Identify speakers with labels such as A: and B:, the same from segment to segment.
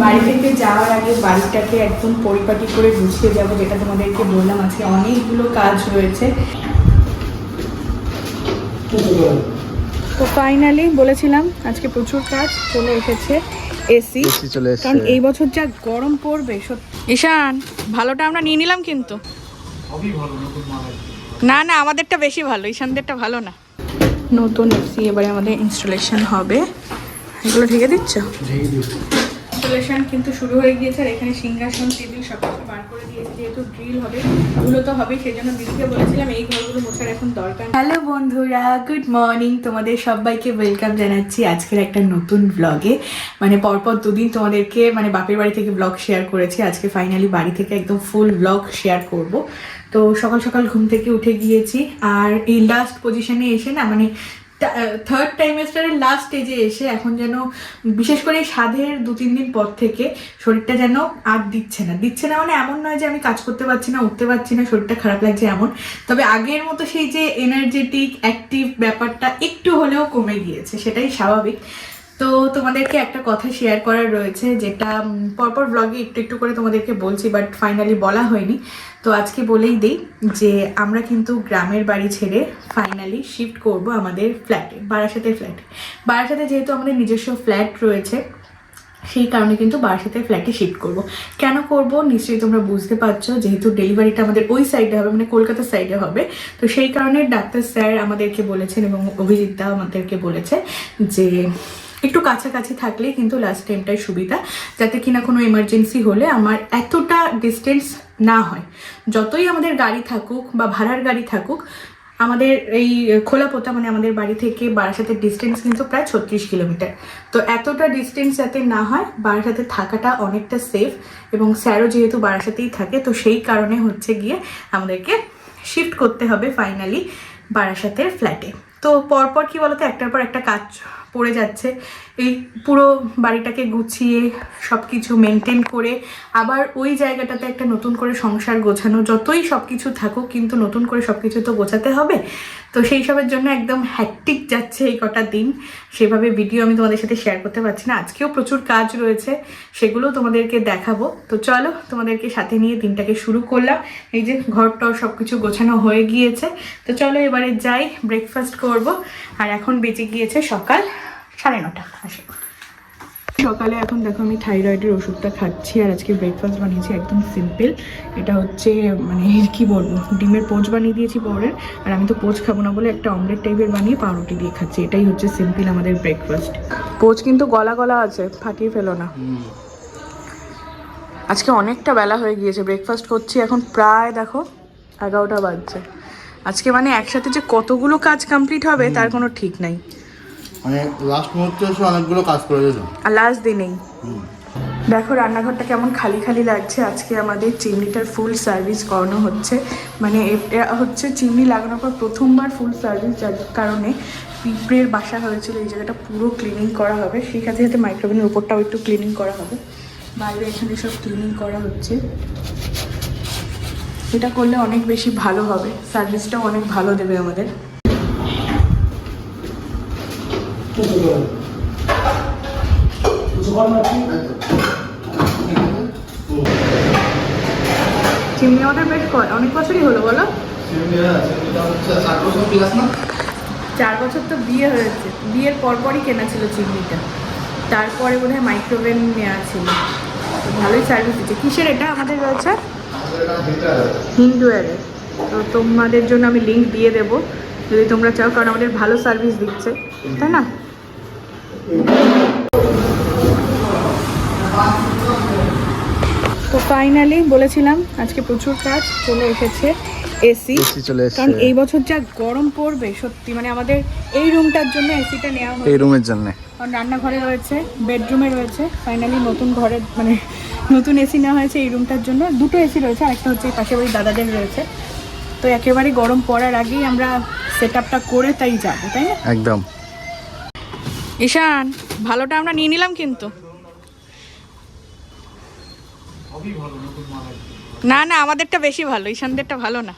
A: বাড়ি থেকে যাওয়ার আগে বাড়িটাকে একদম পরিপাটি করে গুছিয়ে যাব, যেটা তোমাদেরকে বললাম আজকে অনেকগুলো কাজ রয়েছে। তো ফাইনালি বলেছিলাম আজকে প্রচুর কাজ চলে এসেছে। এসি
B: চলে এসেছে,
A: কারণ এই বছর যা গরম পড়বে। ঈশান, ভালোটা আমরা নিয়ে নিলাম কিন্তু না না, আমাদেরটা বেশি ভালো, ঈশানদেরটা ভালো না। নতুন এসি এবারে আমাদের ইনস্টলেশন হবে। এগুলো ঢেকে দিচ্ছ? ইনস্টলেশন কিন্তু শুরু হয়ে গিয়েছে। আর এখানে সিংহাসন টেবিল সব কিছু বার করে দিয়েছে, যেহেতু ড্রিল হবে এগুলো তো হবে, সেই জন্য দিদিকে বলেছিলাম এই ঘরগুলো মোছার এখন দরকার। হ্যালো বন্ধুরা, গুড মর্নিং, তোমাদের সবাইকে ওয়েলকাম জানাচ্ছি আজকের একটা নতুন ব্লগে। মানে পরপর দুদিন তোমাদেরকে মানে বাপের বাড়ি থেকে ব্লগ শেয়ার করেছি, আজকে ফাইনালি বাড়ি থেকে একদম ফুল ব্লগ শেয়ার করব। তো সকাল সকাল ঘুম থেকে উঠে গিয়েছি, আর এই লাস্ট পজিশনে এসে না মানে থার্ড ট্রাইমেস্টারের লাস্ট স্টেজে এসে এখন যেন বিশেষ করে সাধের 2-3 দিন পর থেকে শরীরটা যেন আর দিচ্ছে না। মানে এমন নয় যে আমি কাজ করতে পারছি না, উঠতে পারছি না, শরীরটা খারাপ লাগছে এমন। তবে আগের মতো সেই যে এনার্জেটিক অ্যাক্টিভ ব্যাপারটা একটু হলেও কমে গিয়েছে, সেটাই স্বাভাবিক। তো তোমাদেরকে একটা কথা শেয়ার করার রয়েছে, যেটা পরপর ব্লগে একটু একটু করে তোমাদেরকে বলছি, বাট ফাইনালি বলা হয়নি। তো আজকে বলেই দিই যে আমরা কিন্তু গ্রামের বাড়ি ছেড়ে ফাইনালি শিফট করব আমাদের ফ্ল্যাটে, বারাসাতের ফ্ল্যাটে। বারাসাতে যেহেতু আমাদের নিজস্ব ফ্ল্যাট রয়েছে, সেই কারণে কিন্তু বারাসাতের ফ্ল্যাটে শিফট করব। কেন করব নিশ্চয়ই তোমরা বুঝতে পারছো, যেহেতু ডেলিভারিটা আমাদের ওই সাইডে হবে, মানে কলকাতার সাইডে হবে। তো সেই কারণে ডাক্তার স্যার আমাদেরকে বলেছেন এবং অভিজিৎদা আমাদেরকে বলেছে যে একটু কাছাকাছি থাকলে কিন্তু লাস্ট টাইমটাই সুবিধা, যাতে কিনা কোনো এমার্জেন্সি হলে আমার এতটা ডিস্টেন্স না হয়। যতই আমাদের গাড়ি থাকুক বা ভাড়ার গাড়ি থাকুক, আমাদের এই খোলাপোতা মানে আমাদের বাড়ি থেকে বারাসাতের ডিস্টেন্স কিন্তু প্রায় 36 কিলোমিটার। তো এতটা ডিস্টেন্স যাতে না হয়, বারাসাতে থাকাটা অনেকটা সেফ। এবং স্যারও যেহেতু বারাসাতেই থাকে, তো সেই কারণে হচ্ছে গিয়ে আমাদেরকে শিফট করতে হবে ফাইনালি বারাসাতের ফ্ল্যাটে। তো পরপর কি বলতো, একটার পর একটা কাজ পড়ে যাচ্ছে। এই পুরো বাড়িটাকে গুছিয়ে সব কিছু মেনটেন করে আবার ওই জায়গাটাতে একটা নতুন করে সংসার গোছানো, যতই সব কিছু থাকুক কিন্তু নতুন করে সব কিছু তো গোছাতে হবে। তো সেই সবের জন্য একদম হ্যাকটিক যাচ্ছে এই কটা দিন। সেভাবে ভিডিও আমি তোমাদের সাথে শেয়ার করতে পারছি না, আজকেও প্রচুর কাজ রয়েছে, সেগুলো তোমাদেরকে দেখাবো। তো চলো তোমাদেরকে সাথে নিয়ে দিনটাকে শুরু করলাম। এই যে ঘরটর সব কিছু গোছানো হয়ে গিয়েছে। তো চলো এবারে যাই, ব্রেকফাস্ট করব। আর এখন বেঁচে গিয়েছে সকাল 9:30। আসে সকালে এখন দেখো আমি থাইরয়েডের ওষুধটা খাচ্ছি, আর আজকে ব্রেকফাস্ট বানিয়েছি একদম সিম্পল। এটা হচ্ছে মানে কি বলবো, ডিমের পোচ বানিয়ে দিয়েছি বড়ের, আর আমি তো পোচ খাবো না বলে একটা অমলেট টাইপের বানিয়ে পাউরুটি দিয়ে খাচ্ছি। এটাই হচ্ছে সিম্পল আমাদের ব্রেকফাস্ট। পোচ কিন্তু গলা গলা আছে, ফাটিয়ে ফেলো না। আজকে অনেকটা বেলা হয়ে গিয়েছে, ব্রেকফাস্ট করছি এখন প্রায় দেখো 11টা বাজছে। আজকে মানে একসাথে যে কতগুলো কাজ কমপ্লিট হবে তার কোনো ঠিক নাই,
B: মানে লাস্ট মুহূর্তে এসে অনেকগুলো কাজ করে দিল।
A: আর লাস্ট দিনেই দেখো রান্নাঘরটা কেমন খালি খালি লাগছে। আজকে আমাদের চিমনিটার ফুল সার্ভিস করানো হচ্ছে, মানে এটা হচ্ছে চিমনি লাগানোর পর প্রথমবার ফুল সার্ভিস, যার কারণে পিঁপড়ের বাসা হয়েছিল। এই জায়গাটা পুরো ক্লিনিং করা হবে, সেই সাথে সাথে মাইক্রোওভেনের উপরটাও একটু ক্লিনিং করা হবে। বাইরে এখানে সব ক্লিনিং করা হচ্ছে। এটা করলে অনেক বেশি ভালো হবে, সার্ভিসটাও অনেক ভালো দেবে আমাদের। চিমনি আমাদের বেশ অনেক বছরই হলো বলো। 4 বছর তো বিয়ে হয়েছে, বিয়ের পরপরই কেনা ছিল চিমনিটা, তারপরে বোধ হয় মাইক্রোওভেন নেওয়া ছিল। ভালোই সার্ভিস দিচ্ছে। কিসের এটা আমাদের রয়েছে? হিন্দুয়ারের। তো তোমাদের জন্য আমি লিঙ্ক দিয়ে দেবো যদি তোমরা চাও, কারণ আমাদের ভালো সার্ভিস দিচ্ছে, তাই না? তো ফাইনালি বলেছিলাম আজকে প্রচুর কাজ চলে এসেছে। এসি
B: চলে এসেছে,
A: কারণ এই বছর যা গরম পড়বে সত্যি, মানে আমাদের এই রুমটার জন্য এসিটা নেওয়া হয়েছে,
B: এই রুমের জন্য।
A: কারণ রান্নাঘরে রয়েছে, বেডরুমে রয়েছে। ফাইনালি নতুন ঘরে মানে নতুন এসি নেওয়া হয়েছে এই রুমটার জন্য। 2টো এসি রয়েছে, আরেকটা হচ্ছে এই পাশে বাড়ি দাদাদের রয়েছে। তো একেবারে গরম পড়ার আগেই আমরা সেট আপটা করে তাই যাবো, তাই না?
B: একদম।
A: ঈশান, ভালোটা আমরা নিয়ে নিলাম কিন্তু না না, আমাদেরটা বেশি ভালো, ঈশানদেরটা ভালো না,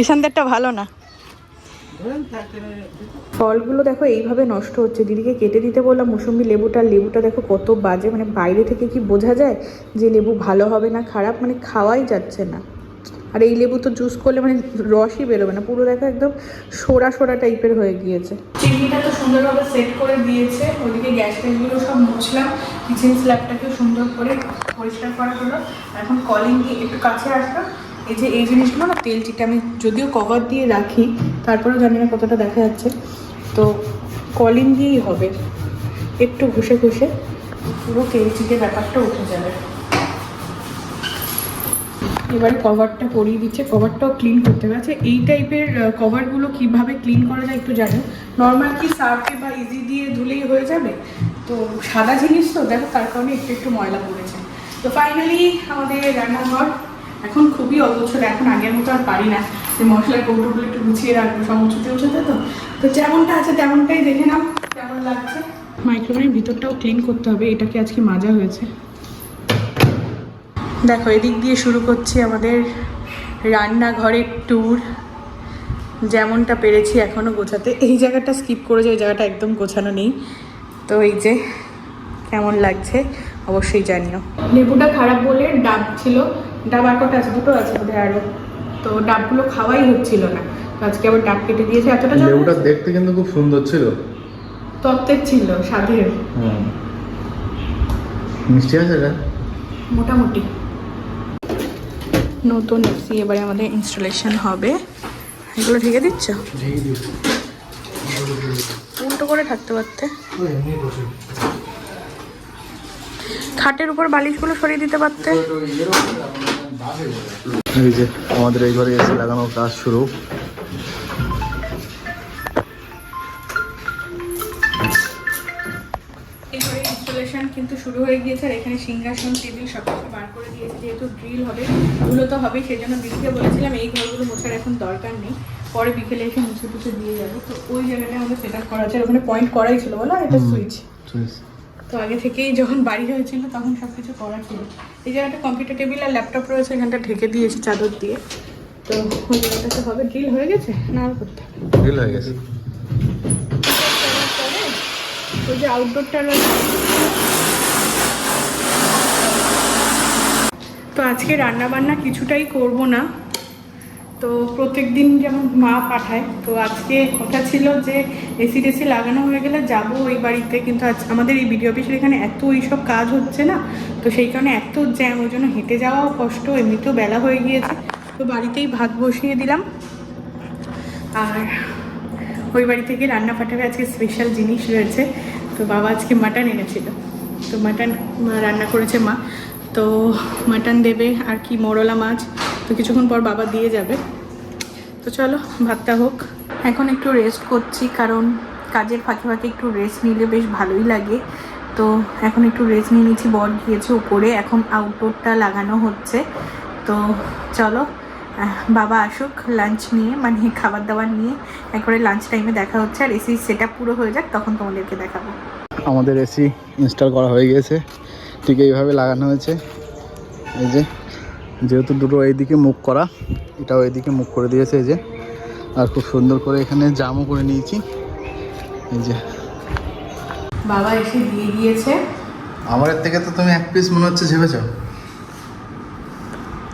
A: ঈশানদেরটা ভালো না। ফলগুলো দেখো এইভাবে নষ্ট হচ্ছে। দিদিকে কেটে দিতে বললাম মুসম্বি লেবুটা দেখো কত বাজে, মানে বাইরে থেকে কি বোঝা যায় যে লেবু ভালো হবে না খারাপ, মানে খাওয়াই যাচ্ছে না। আর এই লেবু তো জুস করলে মানে রসই বেরোবে না, পুরো দেখো একদম সোডা সোডা টাইপের হয়ে গিয়েছে। চিমনিটা তো সুন্দরভাবে সেট করে দিয়েছে, ওদিকে গ্যাস ট্যাসগুলো সব মুছলাম, কিচেন স্ল্যাবটাকেও সুন্দর করে পরিষ্কার করা হলো। এখন কলিং দিয়ে একটু কাছে আসলাম, এই জিনিসগুলো না তেল চিটে, আমি যদিও কভার দিয়ে রাখি তারপরেও জানি না কতটা দেখা যাচ্ছে, তো কলিং দিয়েই হবে, একটু ঘষে ঘষে পুরো তেল চিটে ব্যাপারটা উঠে যাবে। এবারে কভারটা পরিয়ে দিচ্ছে, কভারটাও ক্লিন করতে হবে। আচ্ছা এই টাইপের কভারগুলো কিভাবে ক্লিন করা যায় একটু জানো? নর্মাল কি সার্ফে বা ইজি দিয়ে ধুলেই হয়ে যাবে? তো সাদা জিনিস তো দেখো, তার কারণে একটু ময়লা পড়েছে। তো ফাইনালি আমাদের রান্নাঘর এখন খুবই অগোছল, এখন আগের মতো আর পারি না যে মশলার কৌটোগুলো একটু গুছিয়ে রাখবো, সব উঁচুতে তো যেমনটা আছে তেমনটাই দেখে নাও কেমন লাগছে। মাইক্রোওয়েভের ভিতরটাও ক্লিন করতে হবে, এটাকে আজকে মাজা হয়েছে। দেখো এদিক দিয়ে শুরু করছি আমাদের রান্নাঘরের ট্যুর, যেমনটা পেরেছি এখনও গোছাতে। এই জায়গাটা স্কিপ করে যায়, এই জায়গাটা একদম গোছানো নেই। তো এই যে কেমন লাগছে অবশ্যই জানিও। লেবুটা খারাপ বলে ডাব ছিল, ডাব আর কটা আছে, দুটো আছে বোধহয় আরও, তো ডাবগুলো খাওয়াই হচ্ছিল না, তো আজকে আবার ডাব কেটে দিয়েছে। এতটা
B: লেবুটা দেখতে কিন্তু খুব সুন্দর ছিল,
A: তত্ত্বের ছিল, স্বাদের।
B: মিষ্টি আছে এটা
A: মোটামুটি। নতুন এসি এবারে আমাদের ইনস্টলেশন হবে, এগুলো ঢেকে দিচ্ছ? উল্টো করে থাকতে পারতে, খাটের উপর বালিশগুলো সরিয়ে দিতে পারতে।
B: এই যে আমাদের এই ঘরে এসে লাগানোর কাজ শুরু।
A: ইনস্টলেশন কিন্তু শুরু হয়ে গিয়েছে, আর এখানে সিংহাসন টেবিল সব কিছু বার করে দিয়েছে, যেহেতু ড্রিল হবে, ধুলো তো হবেই, সেই জন্য দিদিকে বলেছিলাম এই ঘরগুলো মোছার এখন দরকার নেই, পরে বিকেলে এসে মুছে টুছে দিয়ে যাবো। তো ওই জায়গাটা আমাদের সেট আপ করা আছে, ওখানে পয়েন্ট করাই ছিল বলো, আর এটা সুইচ। তো আগে থেকেই যখন বাড়ি হয়েছিল তখন সব কিছু করা ছিল। এই জায়গাটা কম্পিউটার টেবিল আর ল্যাপটপ রয়েছে, এখানটা ঢেকে দিয়েছি চাদর দিয়ে। তো ওই জায়গাটাতে হবে। ড্রিল হয়ে গেছে না আর করতে হবে?
B: ড্রিল হয়ে গেছে।
A: ওই যে আউটডোরটা রয়েছে। তো আজকে রান্না বান্না কিছুটাই করব না, তো প্রত্যেক দিন যেমন মা পাঠায়, তো আজকে কথা ছিল যে এসি টেসি লাগানো হয়ে গেলে যাব ওই বাড়িতে, কিন্তু আজ আমাদের এই বিডিও অফিসের এখানে এত এইসব কাজ হচ্ছে না, তো সেই কারণে এত জ্যাম, ওই জন্য হেঁটে যাওয়াও কষ্ট, এমনিতেও বেলা হয়ে গিয়েছে। তো বাড়িতেই ভাত বসিয়ে দিলাম, আর ওই বাড়ি থেকে রান্না পাঠাবে। আজকে স্পেশাল জিনিস রয়েছে, তো বাবা আজকে মাটন এনেছিল, তো মাটন রান্না করেছে মা, তো মাটন দেবে, আর কি মোরলা মাছ, তো কিছুক্ষণ পর বাবা দিয়ে যাবে। তো চলো ভাতটা হোক। এখন একটু রেস্ট করছি, কারণ কাজের ফাঁকে ফাঁকে একটু রেস্ট নিলে বেশ ভালোই লাগে, তো এখন একটু রেস্ট নিয়ে নিচ্ছি। বর গিয়েছে উপরে, এখন আউটডোরটা লাগানো হচ্ছে। তো চলো বাবা আসুক লাঞ্চ নিয়ে, মানে খাবার দাবার নিয়ে, একবারে লাঞ্চ টাইমে দেখা হচ্ছে, আর এসি সেট আপ পুরো হয়ে যাক তখন তোমাদেরকে দেখাবো।
B: আমাদের এসি ইনস্টল করা হয়ে গিয়েছে, ঠিক এইভাবে লাগানো হয়েছে। এই যে যেহেতু দুটো এইদিকে মুখ করা, এটাও এইদিকে মুখ করে দিয়েছে, এই যে, আর খুব সুন্দর করে এখানে জামও করে নিয়েছি। এই যে
A: বাবা এসে দিয়ে গিয়েছে।
B: আমার থেকে তো তুমি এক পিস মনে হচ্ছে ঝেবেছ,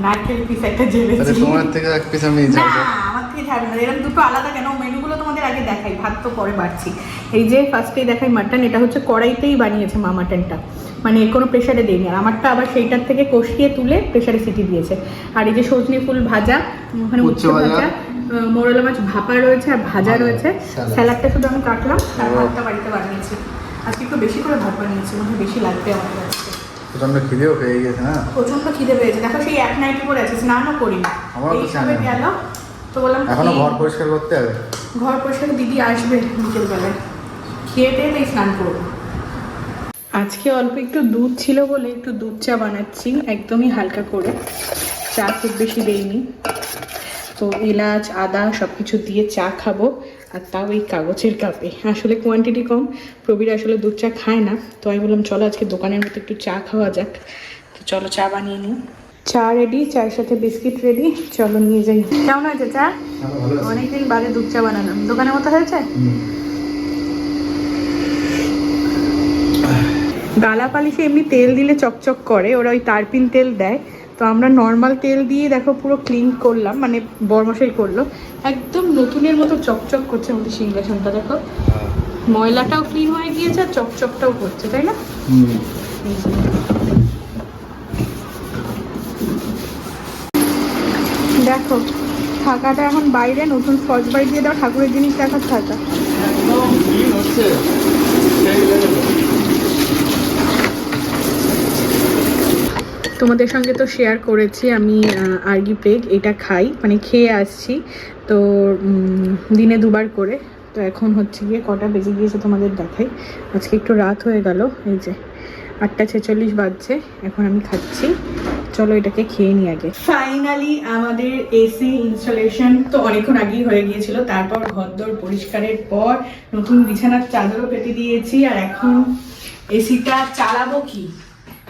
A: নারকেল পিস একটা জেবেছি।
B: তোমার থেকে এক পিস আমি
A: না, আমার থেকে থাকবে না, এরকম দুটো আলাদা কেন? মেনুগুলো তোমাদের আগে দেখাই, ভাত তো পরে বাড়ছি। এই যে ফার্স্টেই দেখাই মাটন, এটা হচ্ছে কড়াইতেই বানিয়েছে মা মাটনটা, মানে কোনো প্রেশারে দেয়নি, আর আমারটা আবার সেইটার থেকে কষিয়ে তুলে প্রেশারে সিটি দিয়েছে। আর এই যে সজনে ফুল ভাজা, ওখানে উচ্ছে ভাজা, মোরলা মাছ ভাপা রয়েছে, আর ভাজা রয়েছে, স্যালাডটা শুধু আমি কাটলাম, আর ভাতটা বাড়িতে বানিয়েছি। আজকে একটু বেশি করে ভাত বানিয়েছি, মনে হয় বেশি লাগবে আমাদের আজকে।
B: প্রচন্ড খিদেও পেয়ে গেছে না?
A: প্রচন্ড খিদে পেয়েছে, দেখো সেই এক নাইটি করে আছে, স্নানও করিনি, এইভাবে গেল। তো বললাম
B: এখনো ঘর পরিষ্কার করতে হবে,
A: ঘর পরিষ্কার দিদি আসবে বিকেলবেলায়, খেয়ে টেয়ে তাই স্নান করবো। আজকে অল্প একটু দুধ ছিল বলে একটু দুধ চা বানাচ্ছি, একদমই হালকা করে, চা খুব বেশি দেইনি। তো এলাচ আদা সব কিছু দিয়ে চা খাবো, আর তাও এই কাগজের কাপে। আসলে কোয়ান্টিটি কম, প্রবীর আসলে দুধ চা খায় না, তো আমি বললাম চলো আজকে দোকানের মতো একটু চা খাওয়া যাক। তো চলো চা বানিয়ে নিই। চা রেডি, চায়ের সাথে বিস্কিট রেডি, চলো নিয়ে যাই। কেমন হয়েছে চা? অনেকদিন বাদে দুধ চা বানালাম, দোকানের মতো হয়েছে? গালা পালিশে এমনি তেল দিলে চকচক করে, ওরা ওই তারপিন তেল দেয়, তো আমরা নর্মাল তেল দিয়ে দেখো পুরো ক্লিন করলাম, মানে বরমশাই করলো, একদম নতুনের মতো চকচক করছে আমাদের সিংহাসনটা। দেখো ময়লাটাও ক্লিন হয়ে গিয়েছে আর চকচকটাও করছে, তাই না? দেখো থাকাটা এখন বাইরে, নতুন স্কচ ব্রাইট দিয়ে দাও, ঠাকুরের জিনিস দেখার থাকা তোমাদের সঙ্গে তো শেয়ার করেছি আমি আর্গি পেগ, এটা খাই, মানে খেয়ে আসছি তো দিনে 2 বার করে। তো এখন হচ্ছে গিয়ে কটা বেজে গিয়েছে তোমাদের দেখাই, আজকে একটু রাত হয়ে গেল, এই যে 8:46 বাজছে, এখন আমি খাচ্ছি। চলো এটাকে খেয়ে নিই আগে। ফাইনালি আমাদের এসি ইনস্টলেশন তো অনেকক্ষণ আগেই হয়ে গিয়েছিল, তারপর ঘরদোর পরিষ্কারের পর নতুন বিছানার চাদরও পেতে দিয়েছি, আর এখন এসিটা চালাবো কি,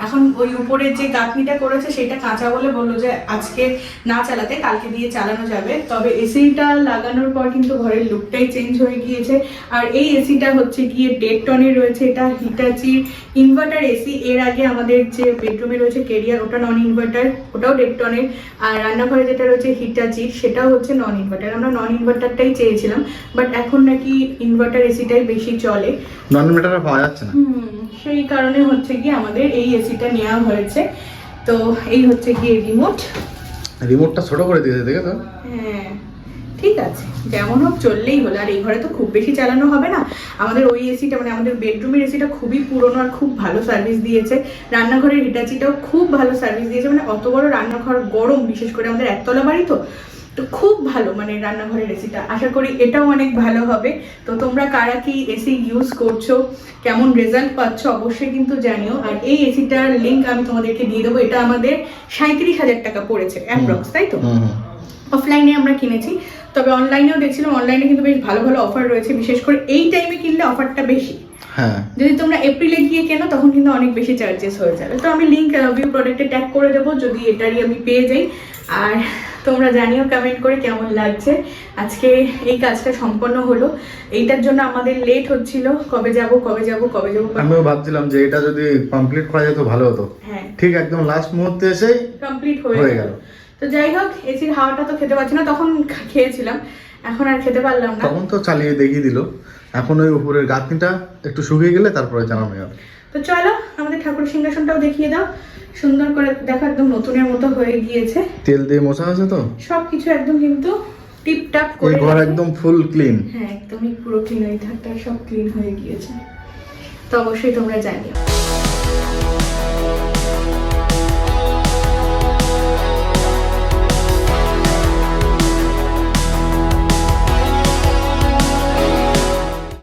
A: এখন ওই উপরের যে গাঁথনিটা করেছে সেটা কাঁচা বলে বললো যে আজকে না চালাতে, কালকে দিয়ে চালানো যাবে। তবে এসিটা লাগানোর পর কিন্তু ঘরের লুকটাই চেঞ্জ হয়ে গিয়েছে। আর এই এসিটা হচ্ছে গিয়ে 1.5 টনের রয়েছে, এটা হিটাচির ইনভার্টার এসি। এর আগে আমাদের যে বেডরুমে রয়েছে কেরিয়ার, ওটা নন ইনভার্টার, ওটাও 1.5 টনের। আর রান্নাঘরে যেটা রয়েছে হিটাচির, সেটাও হচ্ছে নন ইনভার্টার। আমরা নন ইনভার্টারটাই চেয়েছিলাম, বাট এখন নাকি ইনভার্টার এসিটাই বেশি চলে,
B: নন ইনভার্টার পাওয়া যাচ্ছে না,
A: সেই কারণে হচ্ছে কি আমাদের এই এসিটা নেওয়া হয়েছে। তো এই হচ্ছে কি
B: রিমোটটা ছোট করে দিয়েছে, দেখে তো।
A: হ্যাঁ ঠিক আছে, যেমন হোক চললেই হলো। আর এই ঘরে তো খুব বেশি চালানো হবে না, আমাদের ওই এসিটা মানে আমাদের বেডরুমের এসিটা খুবই পুরনো আর খুব ভালো সার্ভিস দিয়েছে। রান্নাঘরের হিটাচিটাও খুব ভালো সার্ভিস দিয়েছে, মানে অত বড় রান্নাঘর গরম, বিশেষ করে আমাদের একতলা বাড়ি তো খুব ভালো মানে রান্নাঘরের এসিটা। আশা করি এটাও অনেক ভালো হবে। তো তোমরা কারা কি এসি ইউজ করছো, কেমন রেজাল্ট পাচ্ছ অবশ্যই কিন্তু জানিও। আর এই এসিটার লিঙ্ক আমি তোমাদেরকে দিয়ে দেবো। এটা আমাদের 37,000 টাকা পড়েছে অ্যাপ্রক্স, তাই তো? অফলাইনে আমরা কিনেছি, তবে অনলাইনেও দেখছিলাম, অনলাইনে কিন্তু বেশ ভালো ভালো অফার রয়েছে, বিশেষ করে এই টাইমে কিনলে অফারটা বেশি। যদি তোমরা এপ্রিলে গিয়ে কেনো তখন কিন্তু অনেক বেশি চার্জেস হয়ে যাবে। তো আমি লিঙ্ক ভিউ প্রোডাক্টে ট্যাগ করে দেবো যদি এটারই আমি পেয়ে যাই। আর তোমরা জানিও কমেন্ট করে কেমন লাগছে। আজকে এই কাজটা সম্পন্ন হলো, এইটার জন্য আমাদের লেট হচ্ছিল, কবে যাব।
B: আমিও ভাবছিলাম যে এটা যদি কমপ্লিট করা যেত ভালো হতো।
A: হ্যাঁ
B: ঠিক একদম লাস্ট মুহূর্তে এসে
A: কমপ্লিট হয়ে গেল। তো যাই হোক, এসির হাওয়াটা তো খেতে পাচ্ছি না, তখন খেয়েছিলাম, এখন আর খেতে পারলাম না।
B: তখন তো চালিয়ে দেখিয়ে দিল, এখন ওই উপরের গাঁথনিটা একটু শুকিয়ে গেলে তারপরে জানানো যাবে।
A: তো চলো আমাদের ঠাকুর সিংহাসনটাও দেখিয়ে দাও, সুন্দর করে দেখো, একদম নতুনের মতো হয়ে গিয়েছে,
B: তেল দিয়ে মোছা আছে তো
A: সবকিছু একদম কিন্তু টিপটাপ করে,
B: ঘর একদম ফুল ক্লিন।
A: হ্যাঁ একদমই পুরো ক্লিন, এই ধারটা সব ক্লিন হয়ে গিয়েছে। তো অবশ্যই তোমরা জানিও।